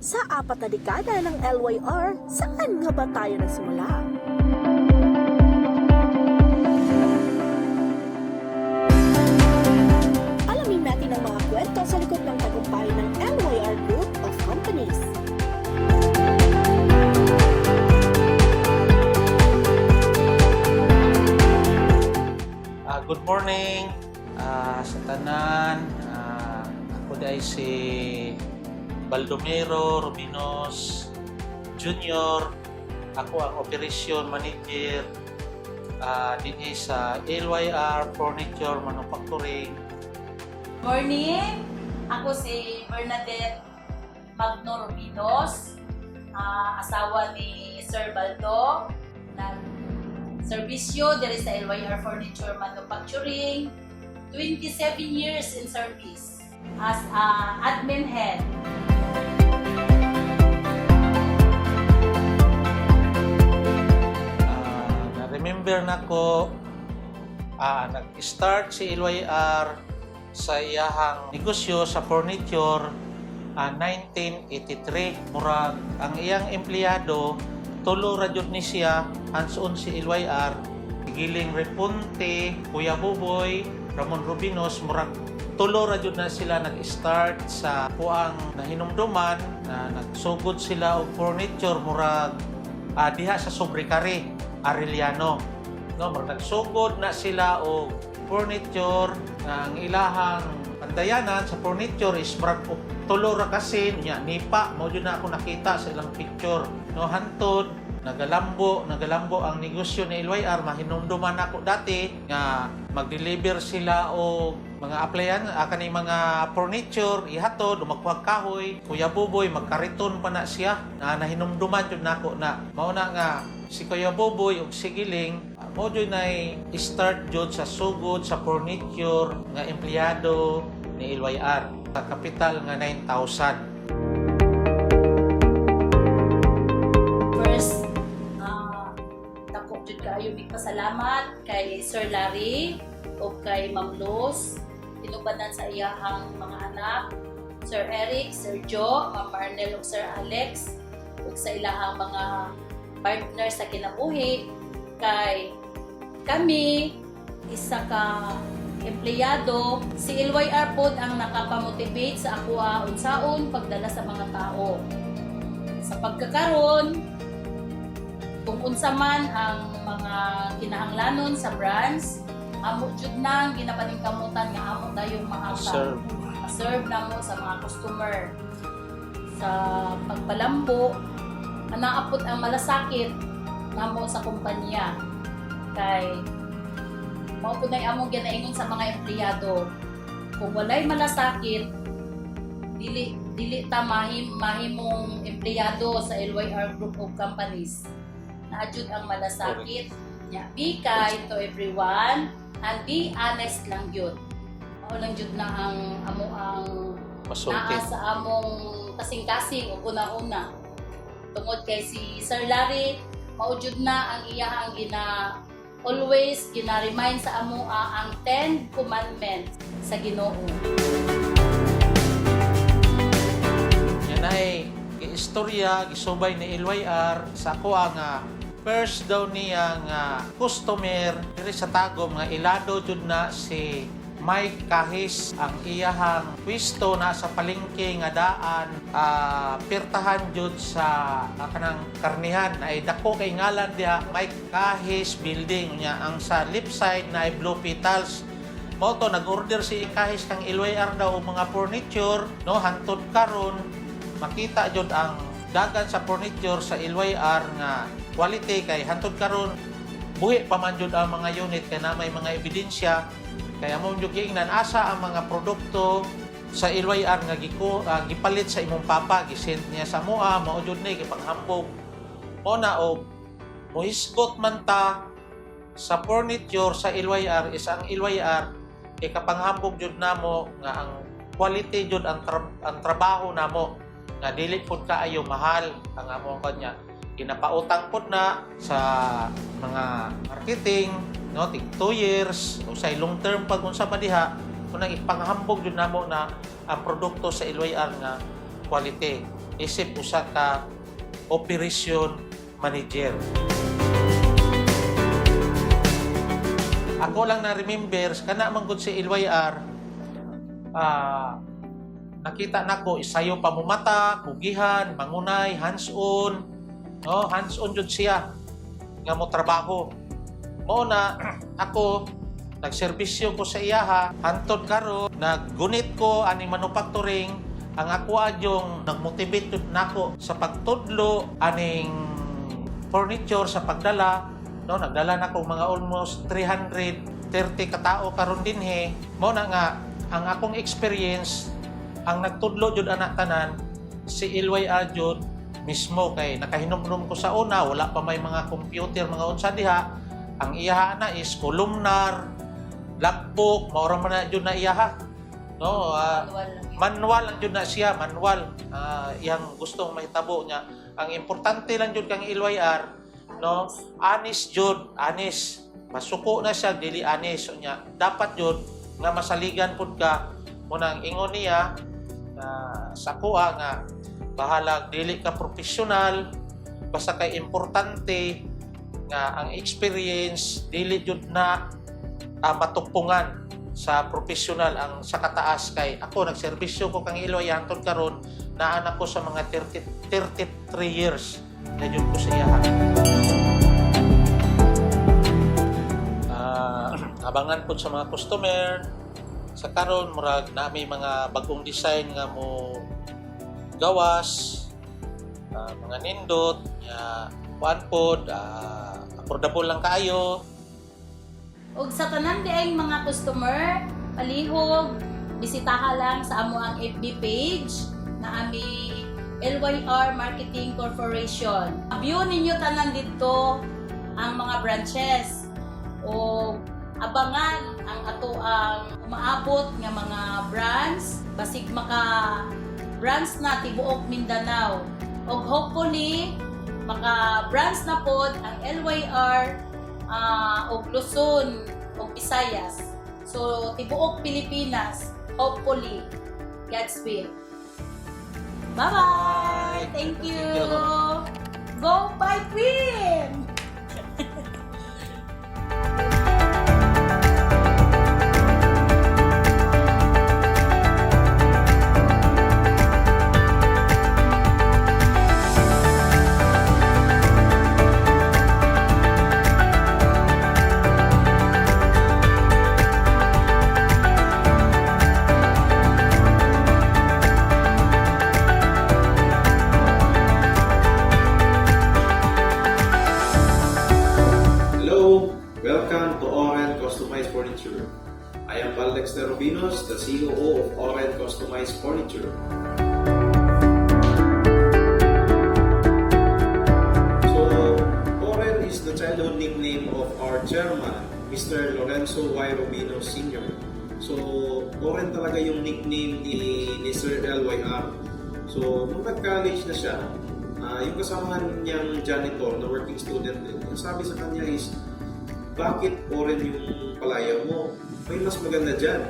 Sa apat na dekada ng LYR, saan nga ba tayo nagsimula? Alamin natin ang mga kwento sa likod ng tagumpay ng LYR Group of Companies. Good morning sa tanan. Ako dahil si Baldomero Rubinos Jr. Ako ang Operation Manager din sa LYR Furniture Manufacturing. Morning! Ako si Bernadette Magno Rubinos, asawa ni Sir Baldo. Serbisyo diri sa LYR Furniture Manufacturing, 27 years in service as admin head. Na-remember na ko, nag-start si LYR sa iyahang negosyo sa furniture 1983. Murag ang iyang empleyado tulo ra jud ni siya hands-on si LYR. Giling Repunte, Kuya Buboy, Ramon Rubinos, murag tulo ra jud na sila nag-start sa puang nahinumduman na nagsugod sila og furniture murag diha sa Sobrekari, Arellano. No, murag nagsugod na sila og furniture na ang ilahang pandayanan sa furniture is murag tulo ra kasi niya nipa mo jud na ako nakita sa ilang picture. No, hantod nagalambo ang negosyo ni LYR. Mahinumduman ako dati nga mag-deliver sila o mga applyan kani mga furniture ihatod o magkuhag kahoy. Kuya Buboy magkariton pa na siya na nahinumduman jud nako na mao na nga si Kuya Buboy ug si Giling mo jud nay start jud sa sugod sa furniture nga empleyado ni LYR sa kapital nga 9,000. First, dako jud kaayo pasalamat kay Sir Larry o kay Ma'am Luz, tinubanan sa iyahang mga anak, Sir Eric, Sir Joe, Ma'am Marnel ug Sir Alex, ug sa ilahang mga partner sa kinabuhi. Kay kami isa ka empleyado, si LYR pod ang nakapamotivate sa ako unsaon pagdala sa mga tao. Sa pagkakaroon, kung unsa man ang mga kinahanglanon sa brands, amo jud nang ginapaningkamutan nga amo dayong ma-serve namo sa mga customer. Sa pagpalambo, naapot ang malasakit namo sa kumpanya. Kay mao po na among ginaingon sa mga empleyado, kung walay malasakit, dili ta mahimong empleyado sa LYR Group of Companies. Naadjud ang malasakit nya. Be kind to everyone and be honest lang yun. Mao lang jud na ang amo ang naa sa among kasing-kasing ug una-una. Tungod kay si Sir Larry, mao jud na ang iyahang always gina-remind sa amo ang 10 commandments sa Ginoo. Yan ay istorya gisubay ni LYR sa ako nga first daw niya nga customer diri sa Tagum nga ilado jud na si Mike Kahis ang iyahang pwesto na sa palengke nga daan pirtahan jud sa kanang karnihan ay dako kay ngalan diha Mike Kahis building nya. Ang sa left side na ay Blue Petals. Mao to nag-order si Kahis kang LYR daw og mga furniture, no, hantod karon makita jud ang dagan sa furniture sa LYR nga quality kay hantod karon buhi pa man jud ang mga unit kay na may mga ebidensya. Kaya mo jud giingnan asa ang mga produkto sa LYR nga gipalit sa imong papa, gisend niya sa moa, mao jud ni gipanghambog. Mo na og mohisgot man ta sa furniture sa LYR is ang LYR kay kapanghambog jud namo nga ang quality jud ang trabaho namo nga dili pud kaayo mahal ang among kanya. Ginapautang pud na sa mga marketing, no, tig 2 years o sa long term pag unsa pa diha kunang ipanghambog jud namo na ang produkto sa LYR nga quality. Isip usa ka operation manager. Ako lang na-remember, kana man gud si LYR, nakita nako isayo pamumata, kugihan, mangunay, hands-on. No, hands-on jud siya nga mo trabaho. Mao na ako nagserbisyo ko sa iyaha, hantod karon naggunit ko ani manufacturing. Ang ako adyong nagmotivate jud nako sa pagtudlo aning furniture sa pagdala. No, nagdala na ko mga almost 330 katao karon dinhi. Mao na nga ang akong experience, ang nagtudlo jud anak tanan si LYR jud mismo, kay nakahinom-hinom ko sa una, wala pa may mga computer, mga unsa diha. Ang iyaha na is columnar, logbook, maura man na jud na iyaha. No, manual lang jud na siya, manual. Yang gustong mahitabo niya. Ang importante lang jud kang LYR, no, honest jud, honest. Masuko na siya, dili honest niya. Dapat jud nga masaligan pud ka munang ingon niya sa kuha nga bahalag dili ka professional, basta kay importante nga ang experience dili jud na matupungan sa professional ang sa kataas. Kay ako nagserbisyo ko kang Iloy hangtod karon naa na ko sa mga 33 years na jud ko sa iyaha. Abangan po sa mga customer sa karon murag na may mga bagong design nga mo gawas, mga nindot kuan pod, affordable lang kaayo. Ug sa tanan di ay mga customer, palihog bisitaha lang sa amo ang FB page na ami LYR Marketing Corporation. View ninyo tanan dito ang mga branches o abangan ang ato ang umaabot nga mga brands basig maka brands na tibuok Mindanao. Og hopefully maka brands na pod ang LYR og Luzon og Visayas. So tibuok Pilipinas, hopefully. God's will. Bye-bye! Thank you! Go Fight Queen! Welcome to Oren Customized Furniture. I am Valdex Robinos, the COO of Oren Customized Furniture. So, Oren is the childhood nickname of our chairman, Mr. Lorenzo Y. Robinos Sr. So, Oren talaga yung nickname ni Sir LYR. So, nung nag-college na siya, yung kasamahan niyang janitor na working student din, yung sabi sa kanya is, bakit Oren yung palaya mo? May mas maganda dyan.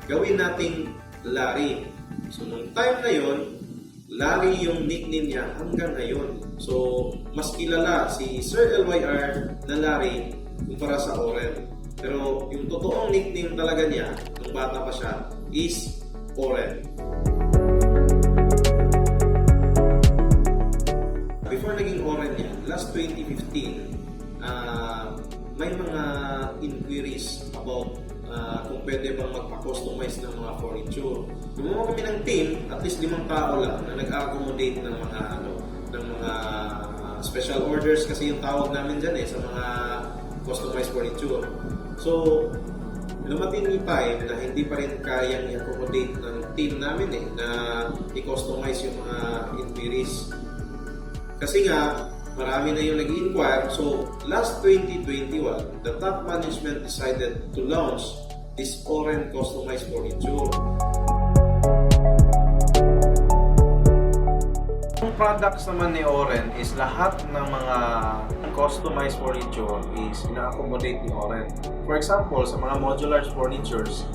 Gawin nating Larry. So, nung time na yon, Larry yung nickname niya hanggang ngayon. So, mas kilala si Sir LYR na Larry kumpara sa Oren. Pero yung totoong nickname talaga niya, nung bata pa siya, is Oren. Before naging Oren yan, last 2015, may mga inquiries about kung pwede bang magpa-customize ng mga furniture. Gumawa kami ng team, at least 5 tao lang na nag-accommodate ng mga special orders kasi yung tawag namin dyan sa mga customized furniture. So, lumating yung time na hindi pa rin kayang i-accommodate ng team namin na i-customize yung mga inquiries. Kasi nga, marami na yung nag-inquire. So, last 2021, the top management decided to launch this Oren Customized Furniture. Yung products naman ni Oren is lahat ng mga customized furniture is ina-accommodate ni Oren. For example, sa mga modular furnitures,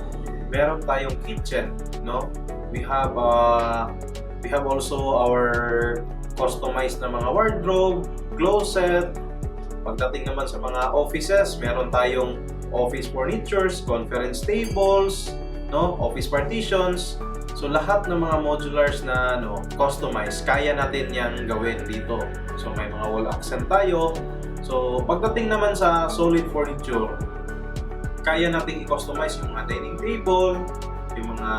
meron tayong kitchen, no? We have We have also our customized na mga wardrobe, closet. Pagdating naman sa mga offices, meron tayong office furnitures, conference tables, no, office partitions. So lahat ng mga modulars na customized, kaya natin yang gawin dito. So may mga wall accent tayo. So pagdating naman sa solid furniture, kaya nating i-customize yung mga dining table, yung mga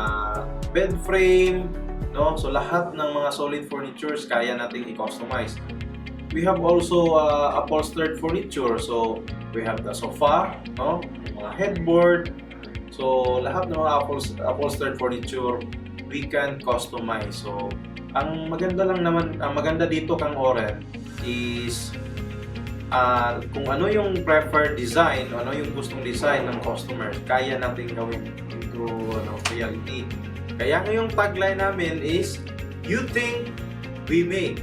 bed frame, no? So lahat ng mga solid furnitures kaya nating i-customize. We have also upholstered furniture. So we have the sofa, no? Yung mga headboard. So lahat ng mga upholstered furniture we can customize. So ang maganda dito kang Oren is kung ano yung preferred design, ano yung gustong design ng customer, kaya natin gawin into reality. Kaya ngayong tagline namin is, you think, we make.